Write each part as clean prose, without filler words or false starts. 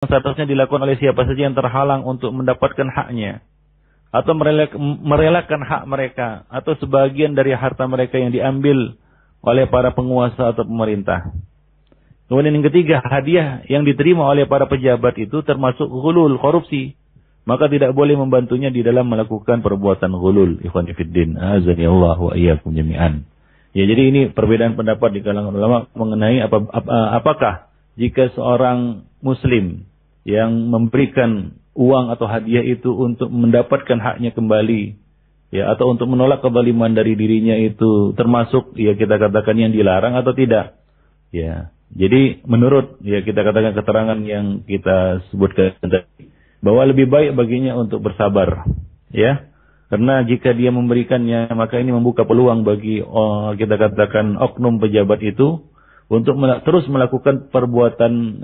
seharusnya dilakukan oleh siapa saja yang terhalang untuk mendapatkan haknya, atau merelakan hak mereka, atau sebagian dari harta mereka yang diambil oleh para penguasa atau pemerintah. Kemudian yang ketiga, hadiah yang diterima oleh para pejabat itu termasuk ghulul, korupsi. Maka tidak boleh membantunya di dalam melakukan perbuatan ghulul. Ikhwan fiddin, azani Allah wa iyyakum jami'an. Ya, jadi ini perbedaan pendapat di kalangan ulama mengenai apakah jika seorang muslim yang memberikan uang atau hadiah itu untuk mendapatkan haknya kembali, ya, atau untuk menolak kezaliman dari dirinya, itu termasuk, ya, kita katakan yang dilarang atau tidak. Ya, jadi menurut, ya, kita katakan keterangan yang kita sebutkan tadi, bahwa lebih baik baginya untuk bersabar, ya, karena jika dia memberikannya maka ini membuka peluang bagi, kita katakan, oknum pejabat itu untuk terus melakukan perbuatan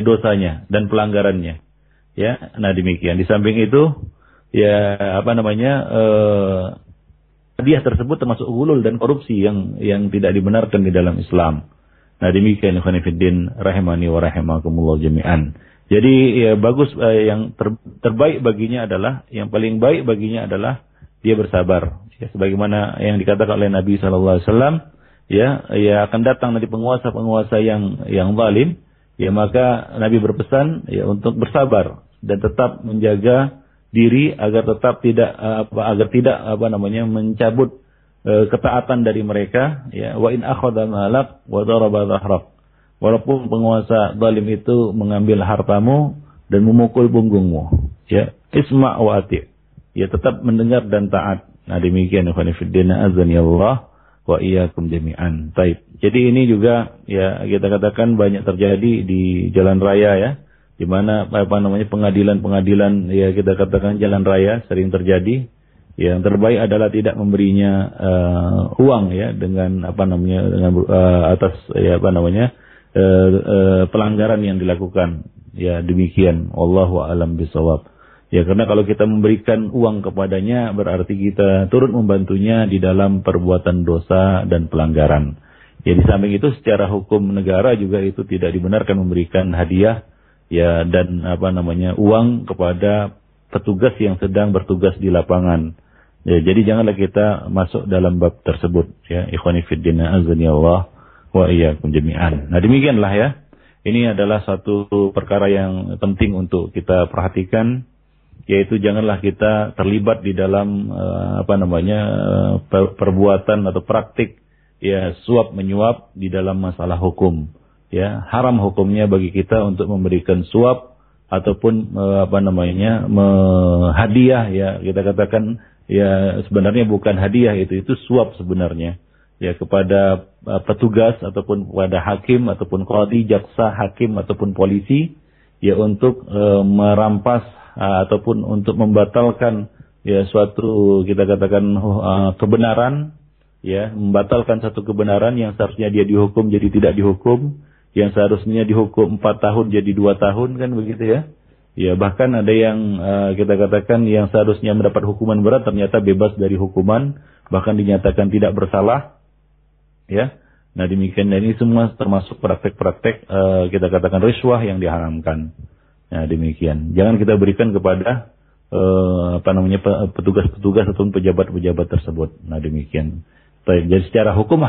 dosanya dan pelanggarannya, ya. Nah, demikian. Di samping itu, ya, hadiah tersebut termasuk ghulul dan korupsi yang tidak dibenarkan di dalam Islam. Nah, demikian ikhwan fillah rahimani wa rahimakumullah jami'an. Jadi, ya, bagus, yang terbaik baginya adalah, yang paling baik baginya adalah dia bersabar. Ya, sebagaimana yang dikatakan oleh Nabi SAW, ya akan datang nanti penguasa-penguasa yang zalim, ya, maka Nabi berpesan, ya, untuk bersabar dan tetap menjaga diri agar tidak mencabut ketaatan dari mereka, ya. Wa in akhadha malak wa daraba dhahrak. Walaupun penguasa zalim itu mengambil hartamu dan memukul punggungmu, ya, isma' wa ati', ya, tetap mendengar dan taat. Nah, demikian ikhwan fillah azani Allah wa iyyakum jami'an. Baik. Jadi ini juga, ya, kita katakan banyak terjadi di jalan raya, ya, di mana pengadilan-pengadilan, ya, kita katakan jalan raya sering terjadi. Yang terbaik adalah tidak memberinya uang, ya, dengan atas, ya, pelanggaran yang dilakukan. Ya, demikian. Wallahu a'lam bishawab. Ya, karena kalau kita memberikan uang kepadanya berarti kita turut membantunya di dalam perbuatan dosa dan pelanggaran. Ya, di samping itu secara hukum negara juga itu tidak dibenarkan memberikan hadiah, ya, dan uang kepada petugas yang sedang bertugas di lapangan. Ya, jadi janganlah kita masuk dalam bab tersebut, ya. Ikhwani fiddin azani Allah wa iyyakum jami'an. Nah, demikianlah, ya. Ini adalah satu perkara yang penting untuk kita perhatikan, yaitu janganlah kita terlibat di dalam perbuatan atau praktik, ya, suap menyuap di dalam masalah hukum, ya. Haram hukumnya bagi kita untuk memberikan suap ataupun hadiah, ya, kita katakan, ya, sebenarnya bukan hadiah, itu suap sebenarnya, ya, kepada petugas ataupun kepada hakim ataupun qadhi, jaksa, hakim ataupun polisi, ya, untuk merampas ataupun untuk membatalkan, ya, suatu, kita katakan, kebenaran, ya, membatalkan satu kebenaran yang seharusnya dia dihukum jadi tidak dihukum, yang seharusnya dihukum 4 tahun jadi 2 tahun, kan begitu, ya. Ya, bahkan ada yang kita katakan yang seharusnya mendapat hukuman berat ternyata bebas dari hukuman, bahkan dinyatakan tidak bersalah, ya. Nah, demikian. Dan ini semua termasuk praktek-praktek kita katakan riswah yang diharamkan. Nah, demikian. Jangan kita berikan kepada petugas-petugas ataupun pejabat-pejabat tersebut. Nah, demikian. Baik, jadi secara hukum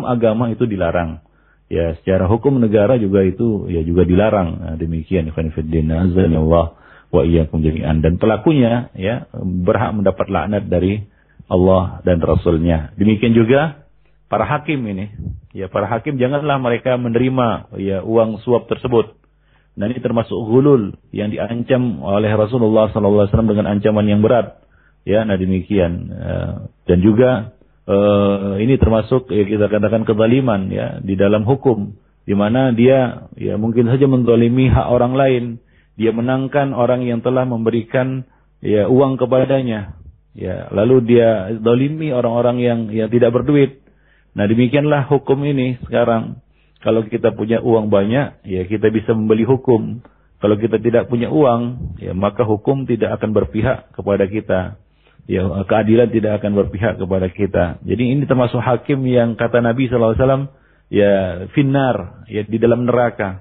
agama itu dilarang. Ya, secara hukum negara juga itu, ya, juga dilarang. Nah, demikian. Ikhwan fillah azani Allah wa iyyakum jami'an. Dan pelakunya, ya, berhak mendapat laknat dari Allah dan Rasulnya. Demikian juga para hakim ini. Ya, para hakim janganlah mereka menerima, ya, uang suap tersebut. Nah, ini termasuk ghulul yang diancam oleh Rasulullah SAW dengan ancaman yang berat. Ya, nah, demikian. Dan juga ini termasuk, ya, kita katakan kezaliman, ya, di dalam hukum, di mana dia, ya, mungkin saja menzalimi hak orang lain. Dia menangkan orang yang telah memberikan, ya, uang kepadanya, ya, lalu dia zalimi orang-orang yang tidak berduit. Nah, demikianlah hukum ini sekarang. Kalau kita punya uang banyak, ya, kita bisa membeli hukum. Kalau kita tidak punya uang, ya, maka hukum tidak akan berpihak kepada kita. Ya, keadilan tidak akan berpihak kepada kita. Jadi ini termasuk hakim yang kata Nabi SAW, ya, finnar, ya, di dalam neraka.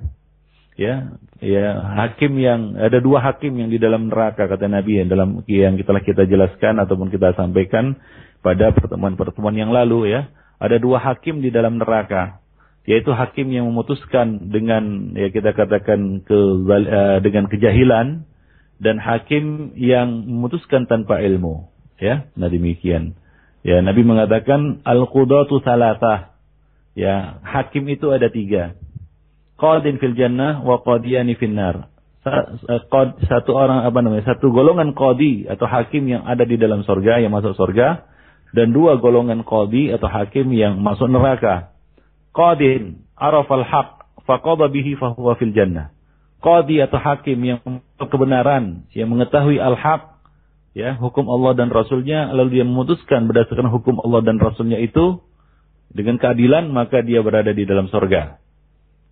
hakim yang ada 2 hakim yang di dalam neraka kata Nabi yang telah kita jelaskan ataupun kita sampaikan pada pertemuan-pertemuan yang lalu ya. Ada 2 hakim di dalam neraka, yaitu hakim yang memutuskan dengan kita katakan dengan kejahilan dan hakim yang memutuskan tanpa ilmu ya. Nah demikian. Ya, Nabi mengatakan al-qudatu salasah. Ya, hakim itu ada 3. Qadin fil jannah wa qadiyani finnar. Satu golongan qadi atau hakim yang ada di dalam surga, yang masuk surga, dan 2 golongan qadi atau hakim yang masuk neraka. Qadin arafal haq faqada bihi fahuwa fil jannah. Qadi atau hakim yang kebenaran, yang mengetahui al-haq, ya, hukum Allah dan Rasulnya, lalu dia memutuskan berdasarkan hukum Allah dan Rasulnya itu dengan keadilan, maka dia berada di dalam surga.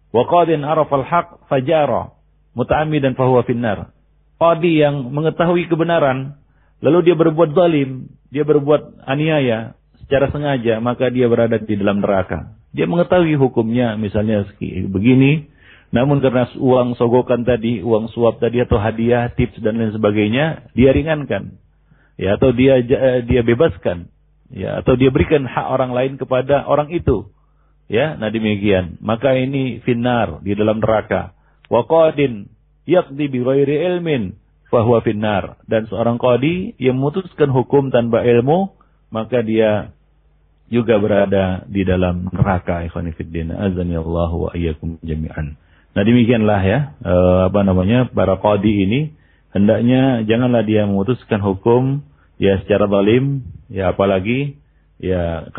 Wa qadin arafal haq fajara muta'ammidan fahuwa finnar. Qadi yang mengetahui kebenaran lalu dia berbuat zalim, dia berbuat aniaya secara sengaja, maka dia berada di dalam neraka. Dia mengetahui hukumnya misalnya begini, namun karena uang sogokan tadi, uang suap tadi atau hadiah, tips dan lain sebagainya, dia ringankan. Ya, atau dia bebaskan. Ya, atau dia berikan hak orang lain kepada orang itu. Ya, nah demikian. Maka ini finnar, di dalam neraka. Wa qadin yaqdi bi ghairi ilmin fahuwa finnar. Dan seorang qadi yang memutuskan hukum tanpa ilmu, maka dia juga berada di dalam neraka. Ikhwani fiddin, azani Allah wa iyyakum jami'an. Nah demikianlah ya, para qadi ini hendaknya janganlah dia memutuskan hukum ya secara zalim, ya apalagi ya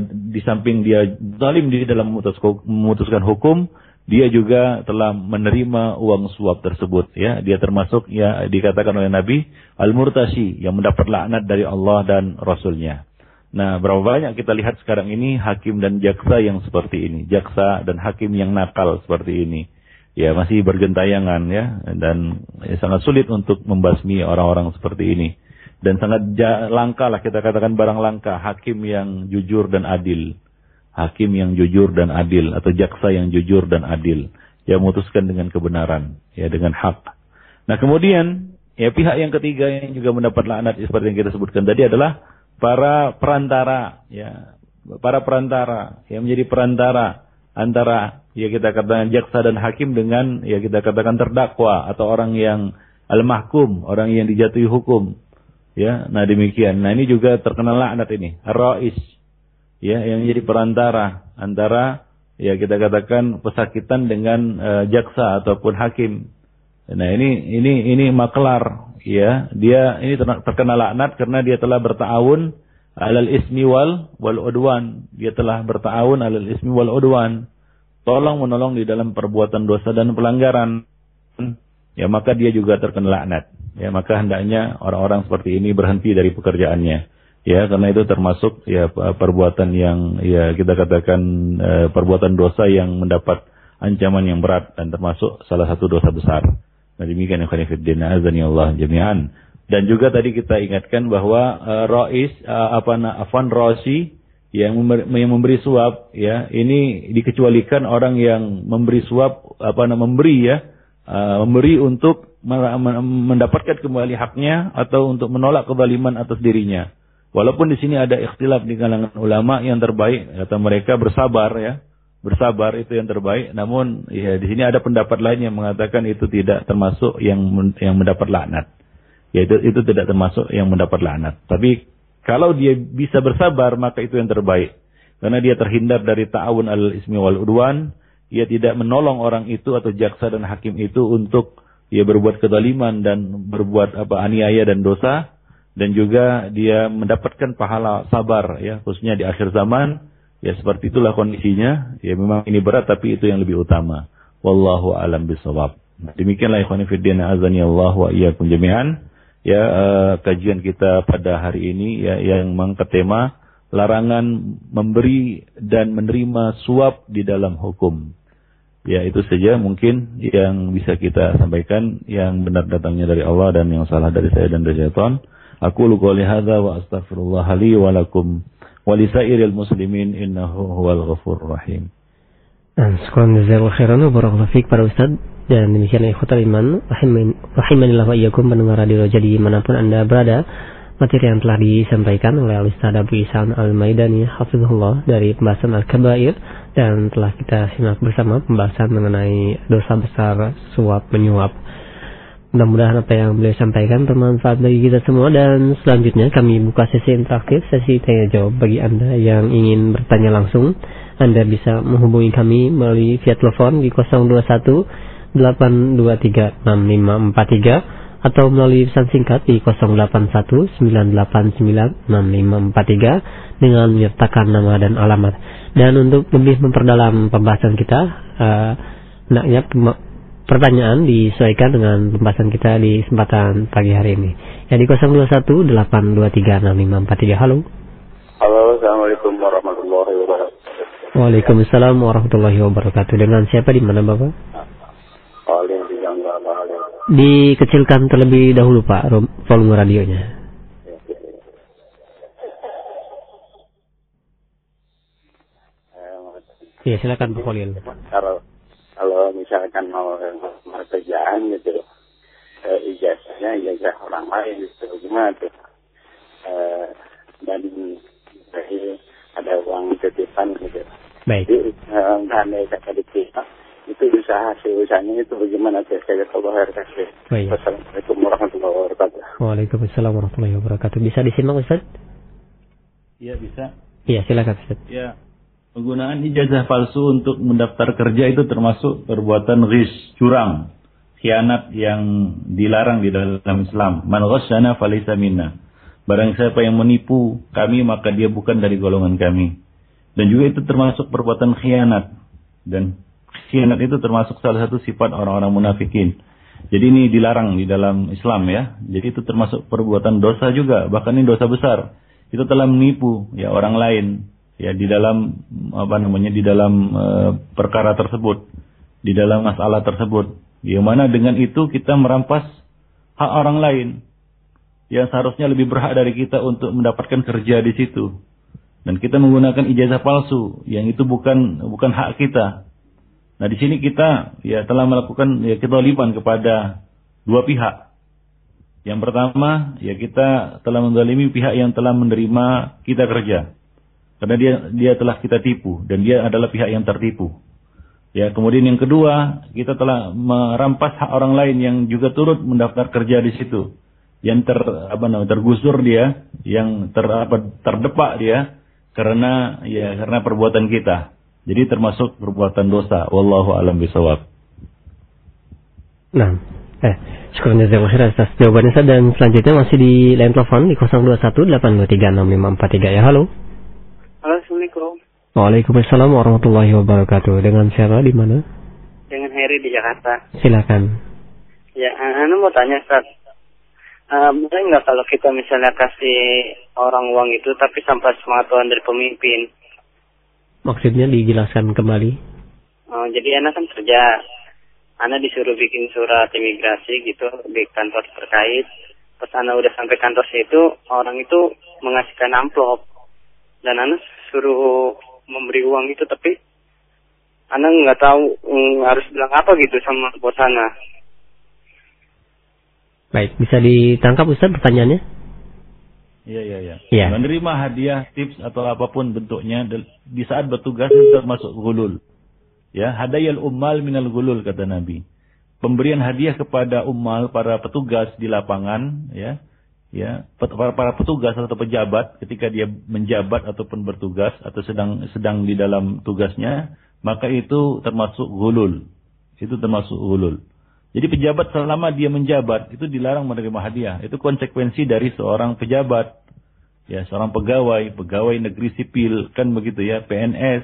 di samping dia zalim di dalam memutuskan hukum, dia juga telah menerima uang suap tersebut ya. Dia termasuk ya dikatakan oleh Nabi al-murtashi, yang mendapat laknat dari Allah dan Rasulnya. Nah, berapa banyak kita lihat sekarang ini hakim dan jaksa yang seperti ini. Jaksa dan hakim yang nakal seperti ini. Ya, masih bergentayangan ya. Dan sangat sulit untuk membasmi orang-orang seperti ini. Dan sangat langka lah, kita katakan barang langka. Hakim yang jujur dan adil. Hakim yang jujur dan adil. Atau jaksa yang jujur dan adil. Yang memutuskan dengan kebenaran. Ya, dengan hak. Nah, kemudian ya pihak yang ketiga yang juga mendapat laknat seperti yang kita sebutkan tadi adalah para perantara, ya, yang menjadi perantara antara ya kita katakan jaksa dan hakim dengan ya kita katakan terdakwa atau orang yang al-mahkum, orang yang dijatuhi hukum, ya. Nah demikian. Nah ini juga terkena laknat ini, ar-rais, ya, yang menjadi perantara antara ya kita katakan pesakitan dengan jaksa ataupun hakim. Nah ini maklar. Ya, dia ini terkena laknat karena dia telah berta'awun alal ismi wal udwan. Dia telah berta'awun alal ismi wal udwan. Tolong menolong di dalam perbuatan dosa dan pelanggaran. Ya, maka dia juga terkena laknat. Ya, maka hendaknya orang-orang seperti ini berhenti dari pekerjaannya. Ya, karena itu termasuk ya perbuatan yang ya kita katakan perbuatan dosa yang mendapat ancaman yang berat dan termasuk salah satu dosa besar. Nah demikian ya ikhwan fillah, azani Allah jami'an. Dan juga tadi kita ingatkan bahwa rasi yang memberi suap ya, ini dikecualikan orang yang memberi suap memberi untuk mendapatkan kembali haknya atau untuk menolak kezaliman atas dirinya. Walaupun di sini ada ikhtilaf di kalangan ulama, yang terbaik kata mereka bersabar ya. Bersabar itu yang terbaik, namun ya di sini ada pendapat lain yang mengatakan itu tidak termasuk yang mendapat laknat. Ya itu tidak termasuk yang mendapat laknat. Tapi kalau dia bisa bersabar maka itu yang terbaik. Karena dia terhindar dari ta'awun al-ismi wal udwan, dia tidak menolong orang itu atau jaksa dan hakim itu untuk dia berbuat kezaliman dan berbuat aniaya dan dosa, dan juga dia mendapatkan pahala sabar ya, khususnya di akhir zaman. Ya seperti itulah kondisinya. Ya memang ini berat tapi itu yang lebih utama. Wallahu a'lam bishawab. Demikianlah ikhwan fillah, azani Allah wa iyyakum jami'an. Ya kajian kita pada hari ini ya yang mengangkat tema larangan memberi dan menerima suap di dalam hukum. Ya itu saja mungkin yang bisa kita sampaikan, yang benar datangnya dari Allah dan yang salah dari saya dan dari syaitan. Aku qouli hadza wa astaghfirullah li wa lakum wa lisairil muslimin innahu huwal ghafurur rahim. Sekolah Jazakallahu khairan wa barakallahu fiik para Ustaz. Dan demikian ikhwatal iman rahimanillah wa iyyakum pendengar radio jadi manapun Anda berada. Materi yang telah disampaikan oleh Ustaz Abu Ihsan Al-Maidani hafizahullah dari pembahasan Al-Kabair, dan telah kita simak bersama pembahasan mengenai dosa besar suap menyuap. Mudah-mudahan apa yang beliau sampaikan bermanfaat bagi kita semua, dan selanjutnya kami buka sesi interaktif, sesi tanya jawab bagi Anda yang ingin bertanya langsung. Anda bisa menghubungi kami melalui via telepon di 021 823 6543 atau melalui pesan singkat di 081 989 6543 dengan menyertakan nama dan alamat. Dan untuk lebih memperdalam pembahasan kita, hendaknya pertanyaan disesuaikan dengan pembahasan kita di kesempatan pagi hari ini. Ya, di 021 823 6543. Halo. Halo, assalamualaikum warahmatullahi wabarakatuh. Waalaikumsalam warahmatullahi wabarakatuh. Dengan siapa, di mana Bapak? Dikecilkan terlebih dahulu Pak volume radionya. Ya, silakan Pak Khalil. Kalau misalkan mau kerjaan gitu, ijazahnya ijazah orang lain gitu, gimana tuh? Dan ada uang titipan gitu. Baik. Jadi andai kata diterima, itu usahanya itu bagaimana tuh? Saya tahu bahwa kasih. Assalamualaikum warahmatullahi wabarakatuh. Waalaikumsalam warahmatullahi wabarakatuh. Bisa disimak Ustaz? Iya, bisa. Iya, silakan Ustaz. Ya. Penggunaan ijazah palsu untuk mendaftar kerja itu termasuk perbuatan ghish, curang, khianat yang dilarang di dalam Islam. Man ghasyana falaysa minna. Barang siapa yang menipu kami, maka dia bukan dari golongan kami. Dan juga itu termasuk perbuatan khianat. Dan khianat itu termasuk salah satu sifat orang-orang munafikin. Jadi ini dilarang di dalam Islam ya. Jadi itu termasuk perbuatan dosa juga, bahkan ini dosa besar. Itu telah menipu ya orang lain ya di dalam di dalam perkara tersebut, di dalam masalah tersebut. Yang mana dengan itu kita merampas hak orang lain yang seharusnya lebih berhak dari kita untuk mendapatkan kerja di situ. Dan kita menggunakan ijazah palsu yang itu bukan hak kita. Nah, di sini kita ya telah melakukan ya kezaliman kepada dua pihak. Yang pertama, ya kita telah menzalimi pihak yang telah menerima kita kerja. Karena dia telah kita tipu dan dia adalah pihak yang tertipu. Ya, kemudian yang kedua, kita telah merampas hak orang lain yang juga turut mendaftar kerja di situ. Yang tergusur dia, yang terdepak dia karena perbuatan kita. Jadi termasuk perbuatan dosa. Wallahu a'lam bishawab. Nah, syukur jazakallahu khairan atas jawabannya Ustaz, dan selanjutnya masih di line telepon di 0218236543. Ya, halo. Halo, Assalamualaikum. Waalaikumsalam warahmatullahi wabarakatuh. Dengan siapa, di mana? Dengan Heri di Jakarta. Silakan. Ya, Anda mau tanya Ustaz. Boleh nggak kalau kita misalnya kasih orang uang itu tapi sampai sepengetahuan dari pemimpin? Maksudnya dijelaskan kembali. Jadi Anda kan kerja, Anda disuruh bikin surat imigrasi gitu di kantor terkait. Pas Anda udah sampai kantor situ, orang itu mengasihkan amplop. Dan Anda suruh memberi uang itu, tapi Anda nggak tahu harus bilang apa gitu sama bos Anda. Baik, bisa ditangkap Ustaz pertanyaannya? Iya. Ya. Menerima hadiah, tips atau apapun bentuknya di saat bertugas itu termasuk gulul. Ya, hadayal ummal minal gulul kata Nabi. Pemberian hadiah kepada ummal, para petugas di lapangan, para petugas atau pejabat ketika dia menjabat ataupun bertugas atau sedang di dalam tugasnya, maka itu termasuk gulul. Itu termasuk gulul. Jadi pejabat selama dia menjabat itu dilarang menerima hadiah. Itu konsekuensi dari seorang pejabat. Ya, seorang pegawai negeri sipil kan begitu ya, PNS.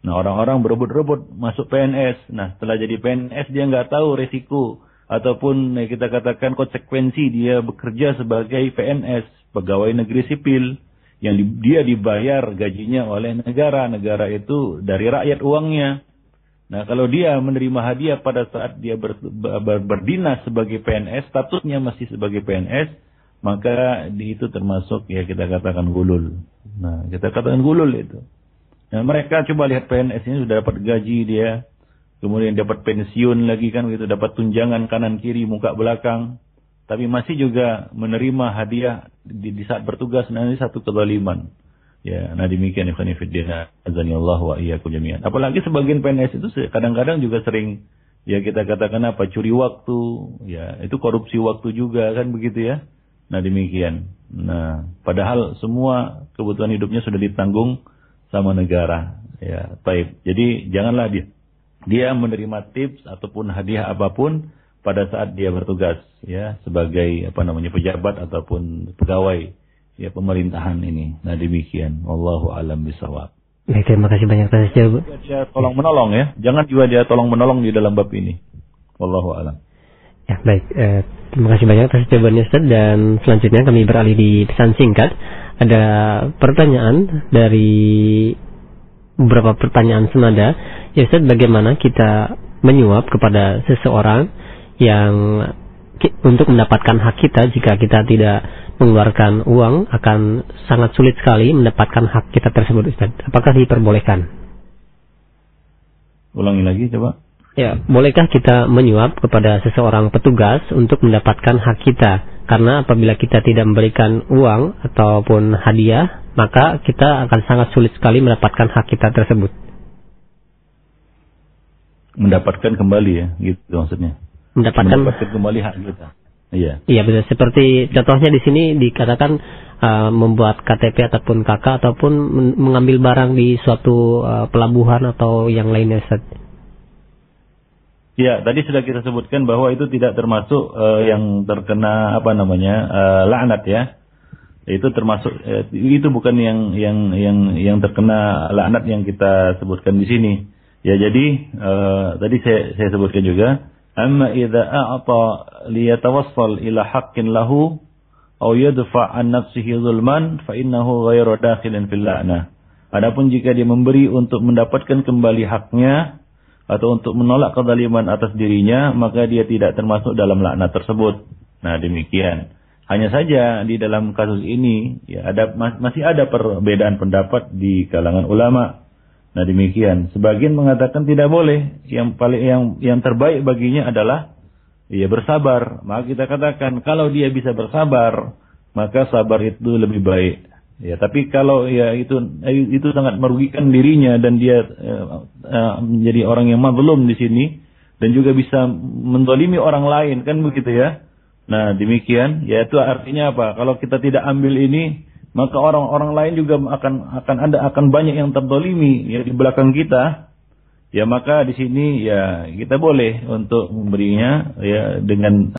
Nah, orang-orang berebut-rebut masuk PNS. Nah, setelah jadi PNS dia nggak tahu resiko ataupun kita katakan konsekuensi dia bekerja sebagai PNS, pegawai negeri sipil, yang dia dibayar gajinya oleh negara. Negara itu dari rakyat uangnya. Nah, kalau dia menerima hadiah pada saat dia berdinas sebagai PNS, statusnya masih sebagai PNS, maka itu termasuk ya kita katakan gulul. Nah, kita katakan gulul itu. Nah, mereka coba lihat PNS ini sudah dapat gaji dia, kemudian dapat pensiun lagi kan gitu, dapat tunjangan kanan kiri muka belakang, tapi masih juga menerima hadiah di saat bertugas. Nah, ini satu kezaliman. Ya, nah demikian ikhwan fillah, azanillahu wa iyyakum jami'an. Apalagi sebagian PNS itu kadang-kadang juga sering ya kita katakan apa, curi waktu, ya itu korupsi waktu juga kan begitu ya. Nah demikian. Nah, padahal semua kebutuhan hidupnya sudah ditanggung sama negara. Ya, baik. Jadi janganlah dia menerima tips ataupun hadiah apapun pada saat dia bertugas ya sebagai pejabat ataupun pegawai ya pemerintahan ini. Nah demikian. Wallahu a'lam bishawab. Baik, terima kasih banyak atas jawaban. Dia tolong menolong ya. Jangan juga dia tolong menolong di dalam bab ini. Wallahu a'lam. Ya, baik. Terima kasih banyak atas jawabannya Ustaz, dan selanjutnya kami beralih di pesan singkat. Ada pertanyaan dari beberapa pertanyaan senada. Ya Ustaz, bagaimana kita menyuap kepada seseorang yang untuk mendapatkan hak kita, jika kita tidak mengeluarkan uang akan sangat sulit sekali mendapatkan hak kita tersebut Ustaz. Apakah diperbolehkan? Ulangi lagi coba. Ya, bolehkah kita menyuap kepada seseorang petugas untuk mendapatkan hak kita? Karena apabila kita tidak memberikan uang ataupun hadiah, maka kita akan sangat sulit sekali mendapatkan hak kita tersebut. Mendapatkan kembali ya, gitu maksudnya. Mendapatkan kembali hak kita. Iya. Iya, betul. Seperti contohnya di sini dikatakan membuat KTP ataupun KK ataupun mengambil barang di suatu pelabuhan atau yang lainnya, Ustaz. Ya, tadi sudah kita sebutkan bahwa itu tidak termasuk yang terkena laknat ya. Itu termasuk itu bukan yang terkena laknat yang kita sebutkan di sini. Ya, jadi tadi saya sebutkan juga, amma idza a'ta liyatawassal ila haqqin lahu aw yadfa' an nafsihi zulman fa innahu ghairu dakhilin fil la'nah. Adapun jika dia memberi untuk mendapatkan kembali haknya atau untuk menolak kezaliman atas dirinya, maka dia tidak termasuk dalam laknat tersebut. Nah, demikian. Hanya saja di dalam kasus ini ya masih ada perbedaan pendapat di kalangan ulama. Nah, demikian. Sebagian mengatakan tidak boleh. Yang terbaik baginya adalah ya bersabar. Maka kita katakan kalau dia bisa bersabar, maka sabar itu lebih baik. Ya, tapi kalau ya itu sangat merugikan dirinya dan dia menjadi orang yang mazlum di sini dan juga bisa menzalimi orang lain, kan begitu ya. Nah, demikian. Ya, itu artinya apa? Kalau kita tidak ambil ini, maka orang-orang lain juga akan banyak yang terzalimi ya di belakang kita. Ya, maka di sini ya kita boleh untuk memberinya ya dengan